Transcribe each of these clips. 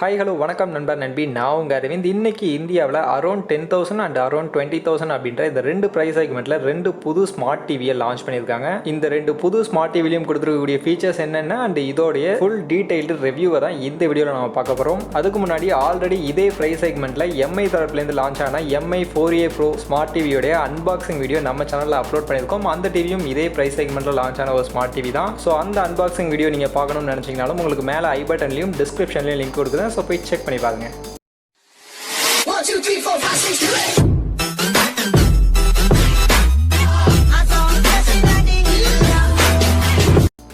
Hi hello வணக்கம் நண்பர் நண்பி நான் உங்கள் அரவிந்த். இன்னைக்கு இந்தியாவில் அரௌண்ட் 10,000 அண்ட் அரௌண்ட் 20,000 அப்படின்ற இந்த ரெண்டு ப்ரைஸ் செக்மெண்ட்டில் ரெண்டு புது ஸ்மார்ட் டிவியை லான்ச் பண்ணியிருக்காங்க. இந்த ரெண்டு புது ஸ்மார்ட் டிவிலையும் கொடுத்துருக்கக்கூடிய ஃபீச்சர்ஸ் என்னென்ன அண்ட் இதோடைய ஃபுல் டீடைல்டு ரிவ்யூவை தான் இந்த வீடியோவில் நம்ம பார்க்க போகிறோம். அதுக்கு முன்னாடி ஆல்ரெடி இதே ப்ரைஸ் செக்மெண்ட்டில் எம்ஐ தரப்புலேருந்து லான்ச் ஆன எம்ஐ 4A Pro ஸ்மார்ட் டிவியோடைய அன்பாக்சிங் வீடியோ நம்ம சேனலில் அப்லோட் பண்ணியிருக்கோம். அந்த டிவியும் இதே ப்ரைஸ் செக்மெண்ட்டில் லான்ச் ஆன ஒரு ஸ்மார்ட் டிவி தான். ஸோ அந்த அன்பாக்சிங் வீடியோ நீங்கள் பார்க்கணும்னு நினச்சிங்கனாலும் உங்களுக்கு மேலே ஐ பட்டன்லையும் டிஸ்கிரிப்ஷன்லையும் லிங்க் கொடுக்குறேன். ஸோ போய் செக் பண்ணி பாருங்க. 1 2 3 4 5 6 7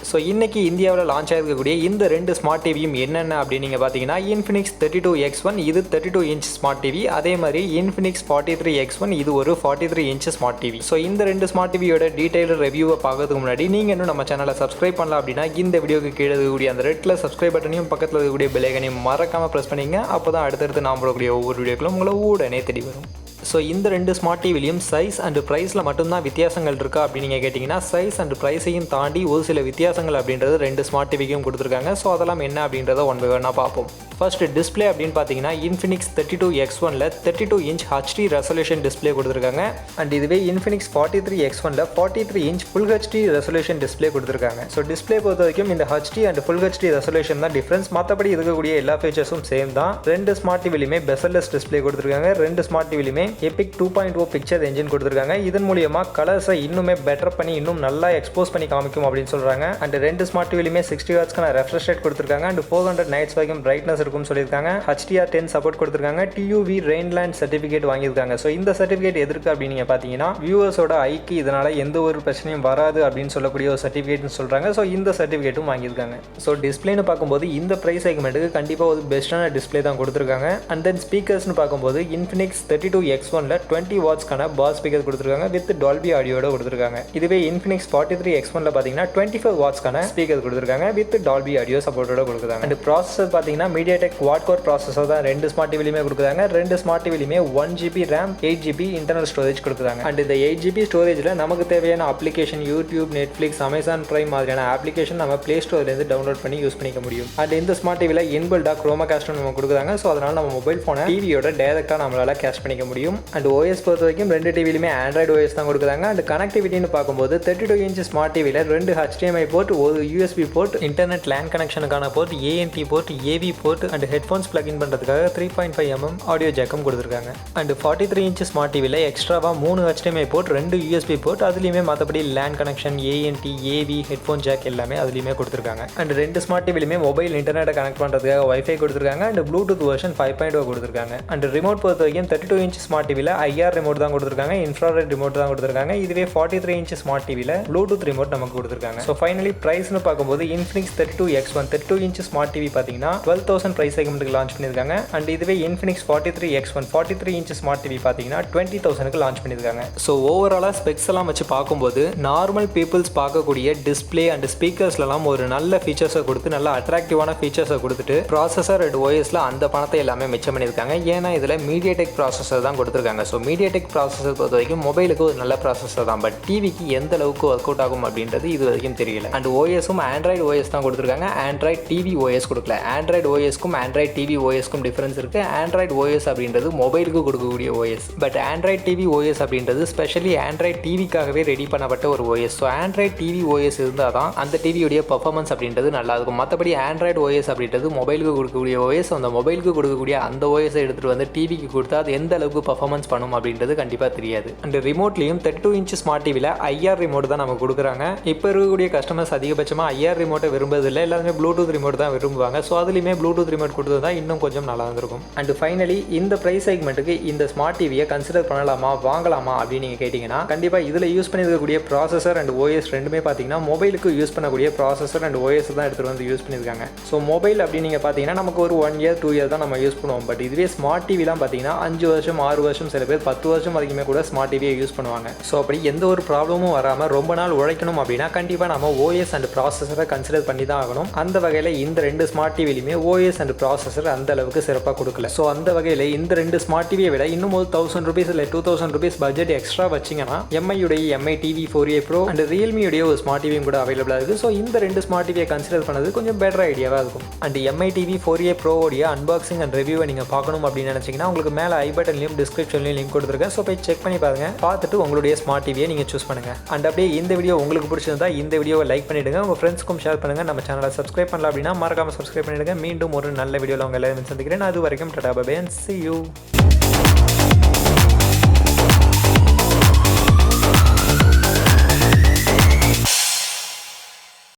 ஸோ இன்றைக்கி இந்தியாவில் லான்ச் ஆகிருக்கக்கூடிய இந்த ரெண்டு ஸ்மார்ட் டிவியும் என்னென்ன அப்படின்னு நீங்கள் பார்த்தீங்கன்னா இன்ஃபினிக்ஸ் 32X1 இது 32 இன்ச் ஸ்மார்ட் டிவி, அதே மாதிரி இன்ஃபினிக்ஸ் 43X1 இது ஒரு 43 இன்ச் ஸ்மார்ட் டிவி. ஸோ இந்த ரெண்டு ஸ்மார்ட் டிவியோட டீடைல்டு ரிவ்யூவை பார்க்கறதுக்கு முன்னாடி நீங்கள் இன்னும் நம்ம சேனலை சப்ஸ்கிரைப் பண்ணலாம் அப்படின்னா இந்த வீடியோக்கு கீழே இருக்கக்கூடிய அந்த ரெட் கலர் சப்ஸ்கிரைப் பட்டனையும் பக்கத்தில் இருக்கக்கூடிய பெல் ஐக்கனையும் மறக்காமல் ப்ரெஸ் பண்ணிங்க. அப்போ தான் அடுத்தடுத்து நான் போடக்கூடிய ஒவ்வொரு வீடியோக்களும் உங்களை உடனே தேடி வரும். ஸோ இந்த ரெண்டு ஸ்மார்ட் டிவிலையும் சைஸ் அண்ட் ப்ரைஸில் மட்டும்தான் வித்தியாசங்கள் இருக்கா அப்படின்னு நீங்கள் கேட்டிங்கன்னா சைஸ் அண்ட் ப்ரைஸையும் தாண்டி ஒரு சில வித்தியாசங்கள் அப்படின்றது ரெண்டு ஸ்மார்ட் டிவிக்கும் கொடுத்துருக்காங்க. ஸோ அதெல்லாம் என்ன அப்படின்றத ஒன் பை ஒன்னாக பார்ப்போம். ஃபர்ஸ்ட் டிஸ்பிளே அப்படின்னு பார்த்தீங்கன்னா இன்ஃபினிக்ஸ் 32X1ல 32 இன்ச் HD ரெசல்யூஷன் டிஸ்பிளே கொடுத்துருக்காங்க. அண்ட் இதுவே இன்ஃபினிக்ஸ் 43X1ல 43 inch full HD resolution display கொடுத்துருக்காங்க. ஸோ டிஸ்பிளே பொறுத்த வரைக்கும் இந்த HD and full HD resolution தான் டிஃப்ரென்ஸ், மற்றபடி இருக்கக்கூடிய எல்லா ஃபீச்சர்ஸும் சேம் தான். ரெண்டு ஸ்மார்ட் டிவிலையுமே பெசல்லெஸ் டிஸ்பிளே கொடுத்துருக்காங்க. ரெண்டு ஸ்மார்ட் டிவிலையுமே எபிக் 2.0 பிக்சர் என்ஜின் கொடுத்துருக்காங்க. இதன் மூலியமா கலர்ஸை இன்னுமே பெட்டர் பண்ணி இன்னும் நல்லா எக்ஸ்போஸ் பண்ணி காமிக்கும் அப்படின்னு சொல்றாங்க. அண்ட் ரெண்டு ஸ்மார்ட் டிவிலையுமே 60 ஹெர்ட்ஸ்க்கான ரெஃப்ரெஷ் ரேட் கொடுத்துருக்காங்க. அண்ட் 400 நைட்ஸ் வரைக்கும் பிரைட்னஸ் இருக்கும் சொல்லியிருக்காங்க. HDR10 சப்போர்ட் கொடுத்துருக்காங்க. TUV ரெயின்லேண்ட் சர்டிஃபிகேட் வாங்கியிருக்காங்க. ஸோ இந்த சர்டிஃபிகேட் எதற்கு அப்படின்னு நீங்கள் பார்த்தீங்கன்னா வியூவர்ஸோட ஐக்கு இதனால எந்த ஒரு பிரச்சனையும் வராது அப்படின்னு சொல்லக்கூடிய ஒரு சர்டிஃபிகேட்னு சொல்றாங்க. ஸோ இந்த சர்டிஃபிகேட்டும் வாங்கியிருக்காங்க. ஸோ டிஸ்பிளேன்னு பார்க்கும்போது இந்த ப்ரைஸ் செக்மெண்ட்டுக்கு கண்டிப்பாக ஒரு பெஸ்ட்டான டிஸ்பிளே தான் கொடுத்துருக்காங்க. அண்ட் தென் ஸ்பீக்கர்ஸ்னு பார்க்கும்போது இன்ஃபினிக்ஸ் 32X1ல 20 வாட்ஸ்க்கான பாஸ் ஸ்பீக்கர் கொடுத்துருக்காங்க வித் டால்பி ஆடியோட கொடுத்துருக்காங்க. இதுவே இன்ஃபினிக்ஸ் 43X1ல பார்த்தீங்கன்னா 25 வாட்ஸ்க்கான ஸ்பீக்கர் கொடுத்துருக்காங்க வித் டால்பி ஆடியோ சப்போர்ட்டோட கொடுக்குறாங்க. அண்ட் ப்ராசஸர் பார்த்தீங்கன்னா Mediatek Quad-core ப்ராசஸர் தான் ரெண்டு ஸ்மார்ட் டிவிலையுமே கொடுக்குறாங்க. ரெண்டு ஸ்மார்ட் டிவிலையுமே 1GB RAM 8GB internal storage கொடுக்குறாங்க. அண்ட் இந்த 8GB ஸ்டோரேஜில் நமக்கு தேவையான application YouTube, Netflix, Amazon Prime மாதிரியான அப்ளிகேஷன் நம்ம பிளே ஸ்டோர்லேருந்து டவுன்லோட் பண்ணி யூஸ் பண்ணிக்க முடியும். அண்ட் இந்த ஸ்மார்ட் டிவியில் இன்பில்டாக குரோமாகாஸ்ட்டும் நம்ம கொடுக்குறாங்க. ஸோ அதனால நம்ம மொபைல் ஃபோனை டிவியோட டைரக்டாக நம்மளால கேஷ் பண்ணிக்க முடியும். அண்ட் OS பொறுத்த வரைக்கும் ரெண்டு டிவிலையுமே ஆண்ட்ராய்டு OS தான் கொடுக்குறாங்க. அண்ட் கனெக்டிவிட்டின்னு பார்க்கும்போது 32 இன்ச் ஸ்மார்ட் டிவியில் ரெண்டு HDMI போர்ட், ஒரு USB போர்ட், இன்டர்நெட் லேன் கனெக்ஷனுக்கான port, ANT port, AV port and headphones plug in பண்ணுறதுக்காக 3.5mm ஆடியோ ஜாக்கும் கொடுத்துருக்காங்க. அண்ட் 43 இன்ச் ஸ்மார்ட் டிவியில் எக்ஸ்ட்ராவாக 3 HDMI போர்ட், 2 USB போர்ட், அதுலேயுமே மற்றபடி LAN connection, ANT, AV, headphone jack எல்லாமே அதுலேயுமே கொடுத்துருக்காங்க. அண்ட் ரெண்டு ஸ்மார்ட் டிவிலையுமே மொபைல் இன்டர்நெட்டை கனெக்ட் பண்ணுறதுக்காக வைஃபை கொடுத்துருக்காங்க. அண்ட் ப்ளூடூத் வெர்ஷன் 5.0 கொடுத்துருக்காங்க. அண்ட் ரிமோட் பொறுத்த வரைக்கும் 32 இன்ச் ஸ்மார்ட் டிவியில் IR ரிமோட் தான் கொடுத்துருக்காங்க, இன்ஃப்ராரெட் ரிமோட் தான் கொடுத்துருக்காங்க. இதுவே 43 இன்ச் ஸ்மார்ட் டிவியில் ப்ளூடூத் ரிமோட் நமக்கு கொடுத்துருக்காங்க. ஸோ ஃபைனலி ப்ரைஸ்னு பார்க்கும்போது Infinix 32X1 32 inch smart TV பார்த்தீங்கன்னா 12,000 ப்ரைஸ் செக்மெண்ட்டுக்கு லான்ச் பண்ணியிருக்காங்க. அண்ட் இதுவே Infinix 43X1 43 inch smart TV பார்த்தீங்கன்னா 20,000க்கு லான்ச் பண்ணியிருக்காங்க. ஸோ ஓவராலாக ஸ்பெக்ஸ் எல்லாம் வச்சு பார்க்கும்போது நார்மல் பீப்புள்ஸ் பார்க்கக்கூடிய டிஸ்பிளே அண்ட் ஸ்பீக்கர்ஸ்லாம் ஒரு நல்ல ஃபீச்சர்ஸை கொடுத்து நல்ல அட்ராக்டிவான ஃபீச்சர்ஸை கொடுத்துட்டு ப்ராசஸர் அண்ட் OSல அந்த பணத்தை எல்லாமே மிச்சம் பண்ணியிருக்காங்க. ஏன்னா இதில் Mediatek ப்ராசஸர் தான் கொடுத்துருக்காங்க. ஸோ Mediatek ப்ராசஸர் பொறுத்த வரைக்கும் மொபைலுக்கு ஒரு நல்ல ப்ராசஸர் தான், பட் டிவிக்கு எந்த அளவுக்கு ஒர்க் அவுட் ஆகும் அப்படின்றது இது வரைக்கும் தெரியல. அண்ட் OSும் ஆண்ட்ராய்டு OS தான் கொடுத்துருக்காங்க, ஆண்ட்ராய்டு TV OS கொடுக்கல. ஆண்ட்ராய்டு OSக்கும் ஆண்ட்ராய்டு TV OSக்கும் டிஃபரன்ஸ் இருக்குது. ஆண்ட்ராய்டு OS அப்படின்றது மொபைலுக்கு கொடுக்கக்கூடிய OS, but Android TV OS அப்படின்றது ஸ்பெஷலி ஆண்ட்ராய்டு டிவிக்காகவே ரெடி பண்ணப்பட்ட ஒரு OS. So Android TV OS இருந்தால் தான் அந்த டிவியுடைய பர்ஃபார்மன்ஸ் அப்படின்றது நல்லா இருக்கும். மற்றபடி ஆண்ட்ராய்டு OS அப்படின்றது மொபைலுக்கு கொடுக்கக்கூடிய OS. அந்த மொபைலுக்கு கொடுக்கக்கூடிய அந்த OS-ஐ எடுத்துகிட்டு வந்து டிவிக்கு கொடுத்தா அது எந்த அளவுக்கு பர்ஃபார்மன்ஸ் பண்ணும் அப்படின்றது கண்டிப்பாக தெரியாது. அண்ட் ரிமோட்லையும் 32 இன்ச் ஸ்மார்ட் டிவியில் IR ரிமோட் தான் நமக்கு கொடுக்குறாங்க. இப்போ இருக்கக்கூடிய கஸ்டமர்ஸ் அதிகபட்சமாக IR ரிமோட்டை விரும்புறதில்லை, எல்லாருமே ப்ளூடூத் ரிமோட் தான் விரும்புவாங்க. ஸோ அதுலேயுமே ப்ளூடூத் ரிமோட் கொடுத்தது தான் இன்னும் கொஞ்சம் நல்லா இருந்திருக்கும். அண்ட் ஃபைனலி இந்த ப்ரைஸ் செக்மெண்ட்டுக்கு இந்த ஸ்மார்ட் டிவியை கன்சிடர் பண்ணலாமா, வாங்கலாமா அப்படின்னு நீங்கள் கேட்டிங்கன்னா கண்டிப்பாக இதில் யூஸ் பண்ணியிருக்கக்கூடிய ப்ராசஸர் அண்ட் OS ரெண்டுமே பார்த்தீங்கன்னா மொபைலுக்கு யூஸ் பண்ணக்கூடிய ப்ராசஸர் அண்ட் OS தான் எடுத்துகிட்டு வந்து யூஸ் பண்ணியிருக்காங்க. ஸோ மொபைல் அப்படின்னு நீங்கள் பார்த்தீங்கன்னா நமக்கு ஒரு 1 இயர் 2 இயர் தான் நம்ம யூஸ் பண்ணுவோம். பட் இதுவே ஸ்மார்ட் டிவிலாம் பார்த்தீங்கன்னா 5 வருஷம் 6 வருஷம் சில பேர் 10 வருஷம் வரைக்குமே கூட ஸ்மார்ட் டிவியை யூஸ் பண்ணுவாங்க. ஸோ அப்படி எந்த ஒரு ப்ராப்ளமும் வராமல் ரொம்ப நாள் உழைக்கணும் அப்படின்னா கண்டிப்பாக நம்ம OS அண்ட் ப்ராசஸரை கன்சிடர் பண்ணி தான் ஆகணும். அந்த வகையில் இந்த ரெண்டு ஸ்மார்ட் டிவிலையுமே OS ஃபீச்சர்ஸ் அண்ட் ப்ராசஸர் அந்த அளவுக்கு சிறப்பாக கொடுக்கல. ஸோ அந்த வகையில் இந்த ரெண்டு ஸ்மார்ட் டிவியை விட இன்னும் ஒரு ₹1000 இல்லை ₹2000 பட்ஜெட் எக்ஸ்ட்ரா வச்சிங்கன்னா எம்ஐயுடைய MI TV 4A pro and ரியல்மியுடைய ஒரு ஸ்மார்ட் டிவியும் கூட அவைலபிளாக இருக்குது. ஸோ இந்த ரெண்டு ஸ்மார்ட் டிவியை கன்சிடர் பண்ணது கொஞ்சம் பெட்டர் ஐடியாவாக இருக்கும். அண்ட் எம்ஐ டிவி 4A ப்ரோவோடைய அன்பாக்சிங் அண்ட் ரிவ்யூவை நீங்கள் பார்க்கணும் அப்படின்னு நினச்சிங்கன்னா உங்களுக்கு மேலே ஐ பட்டன்லையும் டிஸ்கிரிப்ஷன்லையும் லிங்க் கொடுத்துருக்கேன். ஸோ போய் செக் பண்ணி பாருங்க, பார்த்துட்டு உங்களுடைய ஸ்மார்ட் டிவியை நீங்கள் சூஸ் பண்ணுங்க. அண்ட் அப்படியே இந்த வீடியோ உங்களுக்கு பிடிச்சிருந்தா இந்த வீடியோவை லைக் பண்ணிடுங்க, உங்கள் ஃப்ரெண்ட்ஸ்க்கும் ஷேர் பண்ணுங்க. நம்ம சேனலை சப்ஸ்கிரைப் பண்ணலாம் அப்படின்னா மறக்காம சப்ஸ்கிரைப் பண்ணிடுங்க. மீண்டும் ஒரு நல்ல வீடியோவில் உங்கள் எல்லாரும் சந்திக்கிறேன். அது வரைக்கும் tata bye bye and see you.